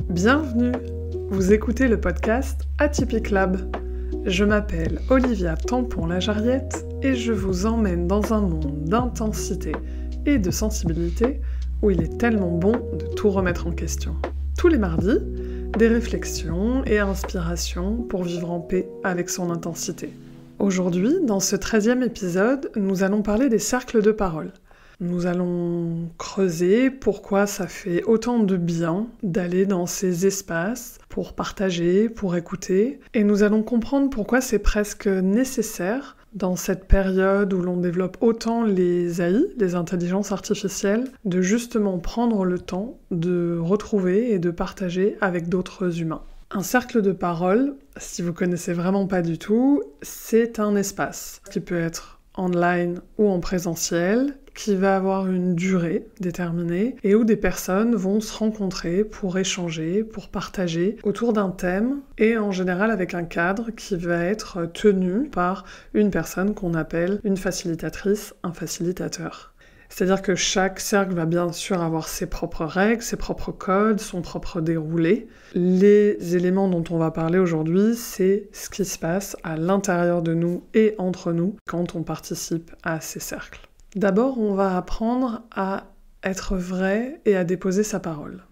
Bienvenue! Vous écoutez le podcast Atypique Lab. Je m'appelle Olivia Tampon-Lajarriette et je vous emmène dans un monde d'intensité et de sensibilité où il est tellement bon de tout remettre en question. Tous les mardis, des réflexions et inspirations pour vivre en paix avec son intensité. Aujourd'hui, dans ce 13e épisode, nous allons parler des cercles de parole. Nous allons creuser pourquoi ça fait autant de bien d'aller dans ces espaces pour partager, pour écouter, et nous allons comprendre pourquoi c'est presque nécessaire dans cette période où l'on développe autant les AI, les intelligences artificielles, de justement prendre le temps de retrouver et de partager avec d'autres humains. Un cercle de parole, si vous connaissez vraiment pas du tout, c'est un espace qui peut être online ou en présentiel, qui va avoir une durée déterminée et où des personnes vont se rencontrer pour échanger, pour partager autour d'un thème et en général avec un cadre qui va être tenu par une personne qu'on appelle une facilitatrice, un facilitateur. C'est-à-dire que chaque cercle va bien sûr avoir ses propres règles, ses propres codes, son propre déroulé. Les éléments dont on va parler aujourd'hui, c'est ce qui se passe à l'intérieur de nous et entre nous quand on participe à ces cercles. D'abord, on va apprendre à être vrai et à déposer sa parole.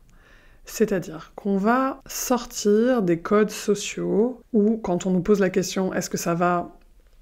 C'est-à-dire qu'on va sortir des codes sociaux où, quand on nous pose la question « est-ce que ça va ?»,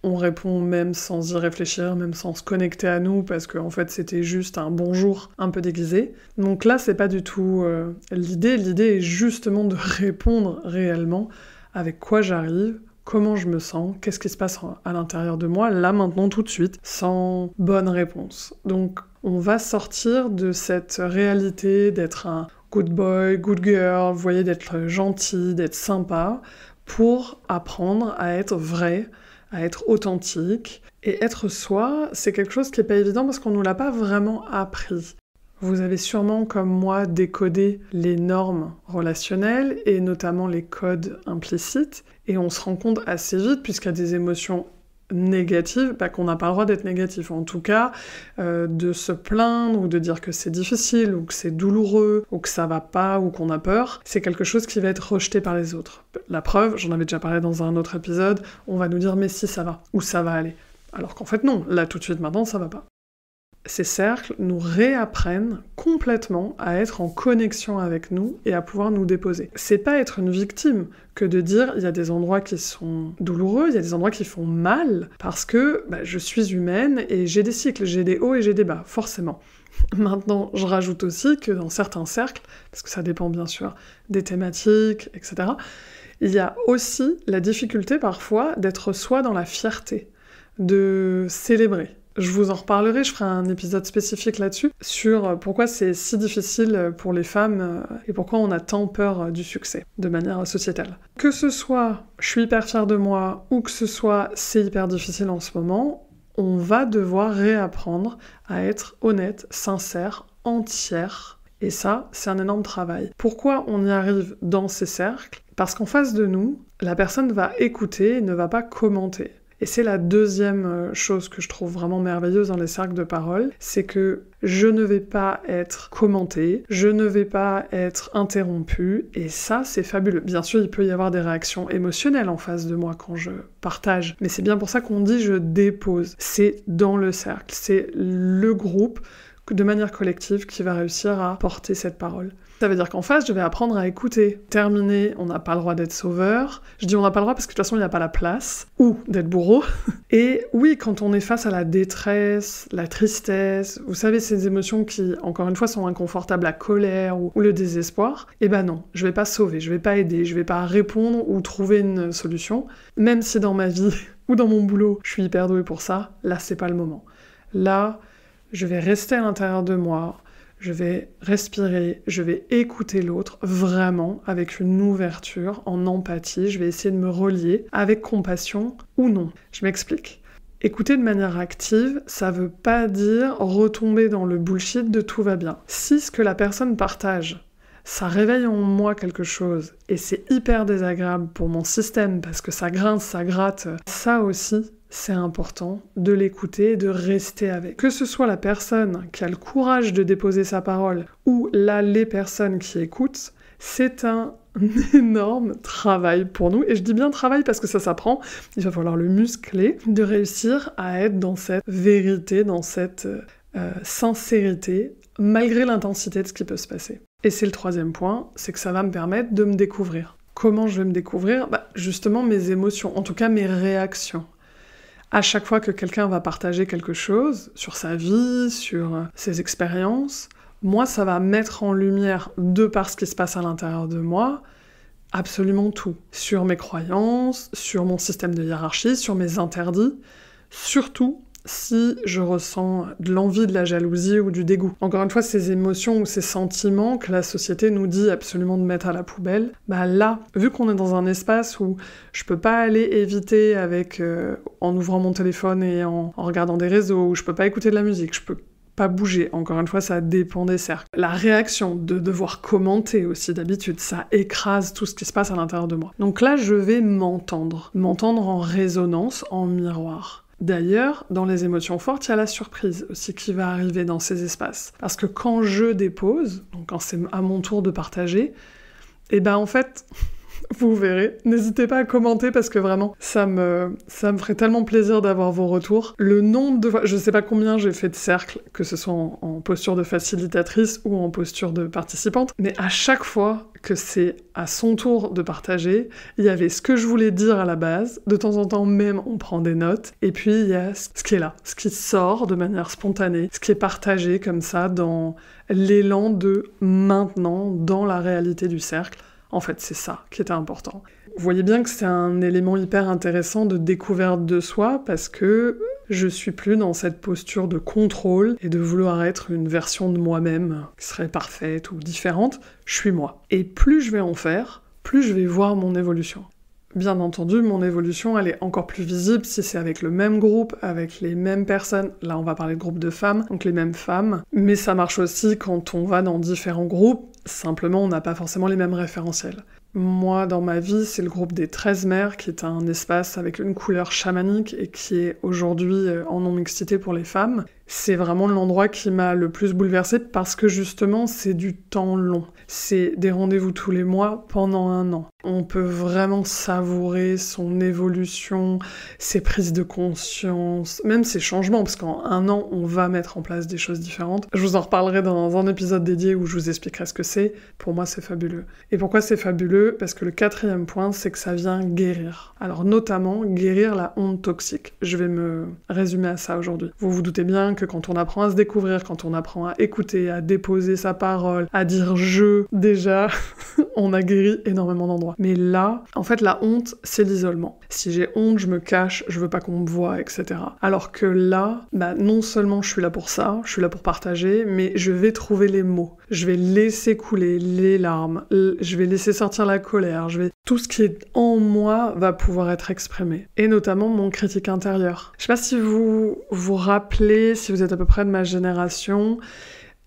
on répond même sans y réfléchir, même sans se connecter à nous, parce qu'en fait c'était juste un bonjour un peu déguisé. Donc là, c'est pas du tout l'idée. L'idée est justement de répondre réellement avec quoi j'arrive, comment je me sens, qu'est-ce qui se passe à l'intérieur de moi, là, maintenant, tout de suite, sans bonne réponse. Donc, on va sortir de cette réalité d'être un good boy, good girl, vous voyez, d'être gentil, d'être sympa, pour apprendre à être vrai, à être authentique. Et être soi, c'est quelque chose qui n'est pas évident parce qu'on ne nous l'a pas vraiment appris. Vous avez sûrement, comme moi, décodé les normes relationnelles et notamment les codes implicites. Et on se rend compte assez vite, puisqu'il y a des émotions négatives, qu'on n'a pas le droit d'être négatif. En tout cas, de se plaindre ou de dire que c'est difficile ou que c'est douloureux ou que ça va pas ou qu'on a peur, c'est quelque chose qui va être rejeté par les autres. La preuve, j'en avais déjà parlé dans un autre épisode, on va nous dire « mais si, ça va » ou « ça va aller ». Alors qu'en fait non, là tout de suite maintenant, ça va pas. Ces cercles nous réapprennent complètement à être en connexion avec nous et à pouvoir nous déposer. C'est pas être une victime que de dire il y a des endroits qui sont douloureux, il y a des endroits qui font mal, parce que je suis humaine et j'ai des cycles, j'ai des hauts et j'ai des bas, forcément. Maintenant, je rajoute aussi que dans certains cercles, parce que ça dépend bien sûr des thématiques, etc., il y a aussi la difficulté parfois d'être soi dans la fierté, de célébrer. Je vous en reparlerai, je ferai un épisode spécifique là-dessus, sur pourquoi c'est si difficile pour les femmes et pourquoi on a tant peur du succès, de manière sociétale. Que ce soit « je suis hyper fière de moi » ou que ce soit « c'est hyper difficile en ce moment », on va devoir réapprendre à être honnête, sincère, entière. Et ça, c'est un énorme travail. Pourquoi on y arrive dans ces cercles ? Parce qu'en face de nous, la personne va écouter et ne va pas commenter. Et c'est la deuxième chose que je trouve vraiment merveilleuse dans les cercles de parole, c'est que je ne vais pas être commentée, je ne vais pas être interrompue, et ça, c'est fabuleux. Bien sûr, il peut y avoir des réactions émotionnelles en face de moi quand je partage, mais c'est bien pour ça qu'on dit « je dépose ». C'est dans le cercle, c'est le groupe, de manière collective, qui va réussir à porter cette parole. Ça veut dire qu'en face, je vais apprendre à écouter. Terminé, on n'a pas le droit d'être sauveur. Je dis on n'a pas le droit parce que de toute façon, il n'y a pas la place. Ou d'être bourreau. Et oui, quand on est face à la détresse, la tristesse, vous savez, ces émotions qui, encore une fois, sont inconfortables, la colère ou le désespoir, non, je vais pas sauver, je vais pas aider, je vais pas répondre ou trouver une solution. Même si dans ma vie ou dans mon boulot, je suis hyper douée pour ça, là, c'est pas le moment. Là, je vais rester à l'intérieur de moi, je vais respirer, je vais écouter l'autre, vraiment, avec une ouverture, en empathie, je vais essayer de me relier, avec compassion ou non. Je m'explique. Écouter de manière active, ça veut pas dire retomber dans le bullshit de tout va bien. Si ce que la personne partage, ça réveille en moi quelque chose, et c'est hyper désagréable pour mon système, parce que ça grince, ça gratte, ça aussi, c'est important de l'écouter et de rester avec. Que ce soit la personne qui a le courage de déposer sa parole ou là, les personnes qui écoutent, C'est un énorme travail pour nous, et je dis bien travail parce que ça s'apprend, il va falloir le muscler, de réussir à être dans cette vérité, dans cette sincérité, malgré l'intensité de ce qui peut se passer. Et c'est le troisième point, c'est que ça va me permettre de me découvrir. Comment je vais me découvrir ? Justement mes émotions, en tout cas mes réactions. À chaque fois que quelqu'un va partager quelque chose sur sa vie, sur ses expériences, moi, ça va mettre en lumière, de par ce qui se passe à l'intérieur de moi, absolument tout. Sur mes croyances, sur mon système de hiérarchie, sur mes interdits, surtout si je ressens de l'envie, de la jalousie ou du dégoût. Encore une fois, ces émotions ou ces sentiments que la société nous dit absolument de mettre à la poubelle, là, vu qu'on est dans un espace où je peux pas aller éviter en ouvrant mon téléphone et en regardant des réseaux, où je peux pas écouter de la musique, je peux pas bouger. Encore une fois, ça dépend des cercles. La réaction de devoir commenter aussi d'habitude, ça écrase tout ce qui se passe à l'intérieur de moi. Donc là, je vais m'entendre en résonance, en miroir. D'ailleurs, dans les émotions fortes, il y a la surprise aussi qui va arriver dans ces espaces. Parce que quand je dépose, donc quand c'est à mon tour de partager, en fait, vous verrez, n'hésitez pas à commenter parce que vraiment, ça me ferait tellement plaisir d'avoir vos retours. Le nombre de fois, je sais pas combien j'ai fait de cercles, que ce soit en posture de facilitatrice ou en posture de participante, mais à chaque fois que c'est à son tour de partager, il y avait ce que je voulais dire à la base, de temps en temps même on prend des notes, et puis il y a ce qui est là, ce qui sort de manière spontanée, ce qui est partagé comme ça dans l'élan de maintenant, dans la réalité du cercle. En fait, c'est ça qui était important. Vous voyez bien que c'est un élément hyper intéressant de découverte de soi parce que je suis plus dans cette posture de contrôle et de vouloir être une version de moi-même qui serait parfaite ou différente. Je suis moi. Et plus je vais en faire, plus je vais voir mon évolution. Bien entendu, mon évolution, elle est encore plus visible si c'est avec le même groupe, avec les mêmes personnes. Là, on va parler de groupe de femmes, donc les mêmes femmes. Mais ça marche aussi quand on va dans différents groupes. Simplement, on n'a pas forcément les mêmes référentiels. Moi, dans ma vie, c'est le groupe des 13 mères, qui est un espace avec une couleur chamanique et qui est aujourd'hui en non-mixité pour les femmes. C'est vraiment l'endroit qui m'a le plus bouleversée parce que justement, c'est du temps long. C'est des rendez-vous tous les mois pendant 1 an. On peut vraiment savourer son évolution, ses prises de conscience, même ses changements, parce qu'en 1 an, on va mettre en place des choses différentes. Je vous en reparlerai dans un épisode dédié où je vous expliquerai ce que c'est. Pour moi, c'est fabuleux. Et pourquoi c'est fabuleux ? Parce que le 4e point, c'est que ça vient guérir. Alors notamment, guérir la honte toxique. Je vais me résumer à ça aujourd'hui. Vous vous doutez bien que quand on apprend à se découvrir, quand on apprend à écouter, à déposer sa parole, à dire « je », déjà, on a guéri énormément d'endroits. Mais là, en fait, la honte, c'est l'isolement. Si j'ai honte, je me cache, je veux pas qu'on me voie, etc. Alors que là, non seulement je suis là pour ça, je suis là pour partager, mais je vais trouver les mots. Je vais laisser couler les larmes, je vais laisser sortir la colère, tout ce qui est en moi va pouvoir être exprimé. Et notamment mon critique intérieur. Je sais pas si vous vous rappelez, si vous êtes à peu près de ma génération,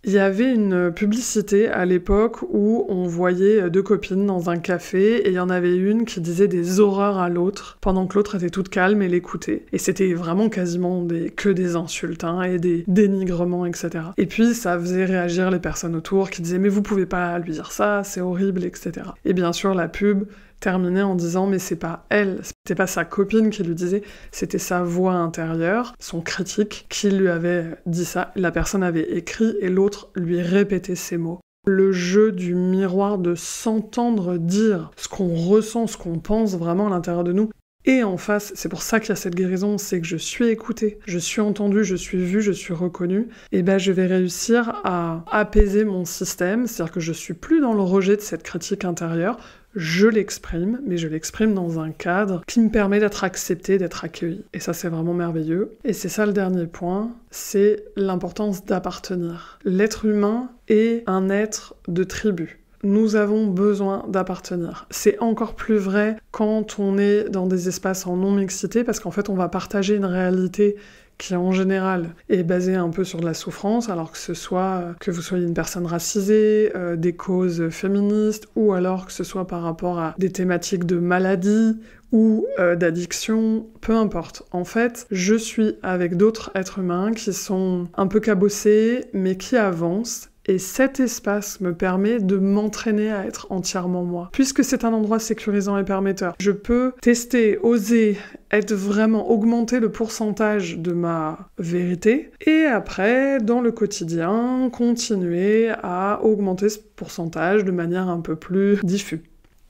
il y avait une publicité à l'époque où on voyait 2 copines dans un café et il y en avait une qui disait des horreurs à l'autre pendant que l'autre était toute calme et l'écoutait. Et c'était vraiment quasiment que des insultes et des dénigrements, etc. Et puis ça faisait réagir les personnes autour qui disaient « mais vous pouvez pas lui dire ça, c'est horrible, etc. » Et bien sûr la pub terminait en disant mais c'est pas elle, c'était pas sa copine qui lui disait, c'était sa voix intérieure, son critique qui lui avait dit ça, la personne avait écrit et l'autre lui répétait ces mots. Le jeu du miroir, de s'entendre dire ce qu'on ressent, ce qu'on pense vraiment à l'intérieur de nous, et en face, c'est pour ça qu'il y a cette guérison, c'est que je suis écoutée, je suis entendue, je suis vue, je suis reconnue, et je vais réussir à apaiser mon système, c'est-à-dire que je suis plus dans le rejet de cette critique intérieure, je l'exprime, mais je l'exprime dans un cadre qui me permet d'être acceptée, d'être accueillie. Et ça, c'est vraiment merveilleux. Et c'est ça le dernier point, c'est l'importance d'appartenir. L'être humain est un être de tribu. Nous avons besoin d'appartenir. C'est encore plus vrai quand on est dans des espaces en non-mixité, parce qu'en fait, on va partager une réalité qui en général est basée un peu sur de la souffrance, alors que ce soit que vous soyez une personne racisée, des causes féministes, ou alors que ce soit par rapport à des thématiques de maladie ou d'addiction, peu importe. En fait, je suis avec d'autres êtres humains qui sont un peu cabossés, mais qui avancent, Et cet espace me permet de m'entraîner à être entièrement moi. Puisque c'est un endroit sécurisant et permetteur, je peux tester, oser, être vraiment, augmenter le pourcentage de ma vérité. Et après, dans le quotidien, continuer à augmenter ce pourcentage de manière un peu plus diffuse.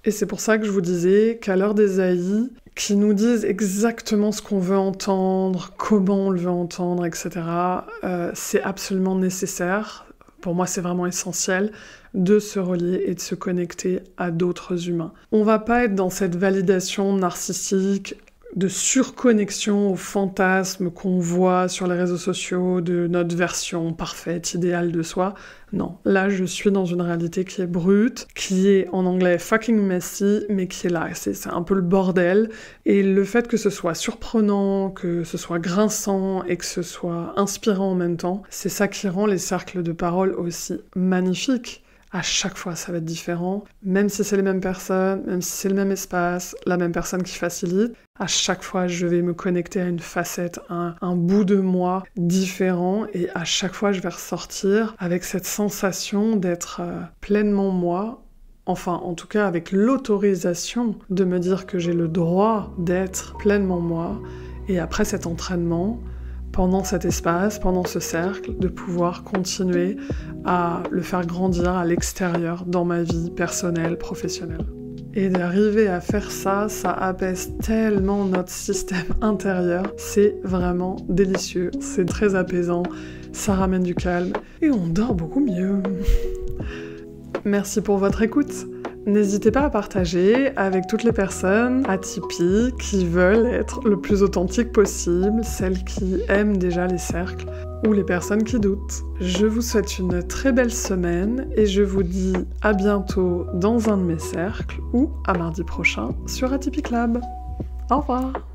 Et c'est pour ça que je vous disais qu'à l'heure des AI, qui nous disent exactement ce qu'on veut entendre, comment on le veut entendre, etc., c'est absolument nécessaire. Pour moi, c'est vraiment essentiel de se relier et de se connecter à d'autres humains. On va pas être dans cette validation narcissique, de surconnexion aux fantasmes qu'on voit sur les réseaux sociaux de notre version parfaite, idéale de soi. Non, là je suis dans une réalité qui est brute, qui est en anglais fucking messy, mais qui est là, c'est un peu le bordel. Et le fait que ce soit surprenant, que ce soit grinçant et que ce soit inspirant en même temps, c'est ça qui rend les cercles de parole aussi magnifiques. À chaque fois, ça va être différent, même si c'est les mêmes personnes, même si c'est le même espace, la même personne qui facilite. À chaque fois, je vais me connecter à une facette, un bout de moi différent, et à chaque fois, je vais ressortir avec cette sensation d'être pleinement moi, enfin, en tout cas, avec l'autorisation de me dire que j'ai le droit d'être pleinement moi, et après cet entraînement, pendant cet espace, pendant ce cercle, de pouvoir continuer à le faire grandir à l'extérieur dans ma vie personnelle, professionnelle. Et d'arriver à faire ça, ça apaise tellement notre système intérieur. C'est vraiment délicieux, c'est très apaisant, ça ramène du calme et on dort beaucoup mieux. Merci pour votre écoute. N'hésitez pas à partager avec toutes les personnes atypiques qui veulent être le plus authentiques possible, celles qui aiment déjà les cercles ou les personnes qui doutent. Je vous souhaite une très belle semaine et je vous dis à bientôt dans un de mes cercles ou à mardi prochain sur Atypique Lab. Au revoir!